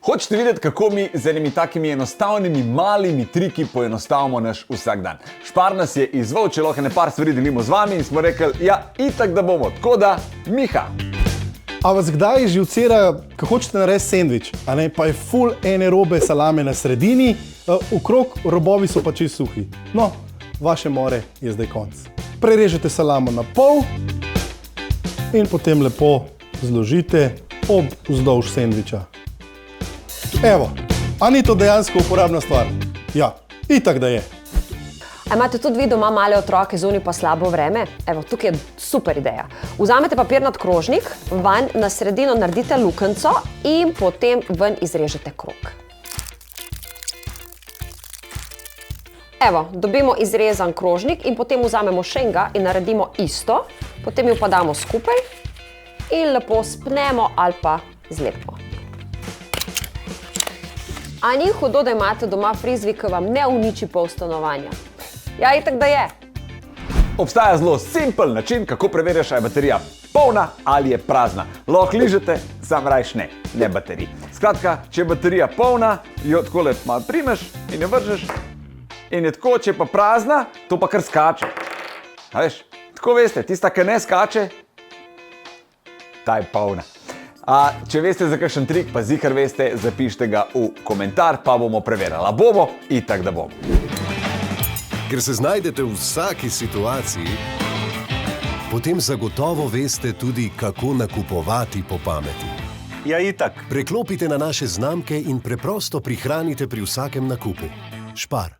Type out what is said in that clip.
Hočete videti, kako mi z enimi takimi enostavnimi malimi triki poenostavimo naš vsakdan? Špar nas je izvolčil, lahko par stvari delimo z vami in smo rekli, ja, itak da bomo. Tako da, Miha. A vas kdaj živcira, ko hočete narediti sendvič, a ne, pa je ful ene robe salame na sredini, okrog robovi so pa čisto suhi. No, vaše more je zdaj konc. Prerežete salamo na pol in potem lepo zložite vzdolž sendviča. Evo, a ni to dejansko uporabna stvar? Ja, itak da je. A imate tudi vi doma male otroke, zunaj pa slabo vreme? Evo, tukaj je super ideja. Vzamete papirnat krožnik, vanj na sredino naredite lukenco in potem ven izrežete krog. Evo, dobimo izrezan krožnik in potem vzamemo še enega in naredimo isto. Potem jo pa damo skupaj in lepo spnemo ali pa zlepimo. A ni hudo, da imate doma frizbi, ki vam ne uniči pol stanovanja? Ja, itak da je. Obstaja zelo simpel način, kako preveriš, ali je baterija polna ali je prazna. Lahko ližete, sam rajš ne baterij. Skratka, če je baterija polna, jo takole malo primeš in jo vržeš. In je tako, če je pa prazna, to pa kar skače. A veš, tako veste, tista, ki ne skače, ta je polna. Če veste za kakšen trik, pa zihar veste, zapišite ga v komentar, pa bomo preverjali. Bomo, itak da bomo. Ker se znajdete v vsaki situaciji, potem zagotovo veste tudi, kako nakupovati po pameti. Ja, itak. Preklopite na naše znamke in preprosto prihranite pri vsakem nakupu. Špar.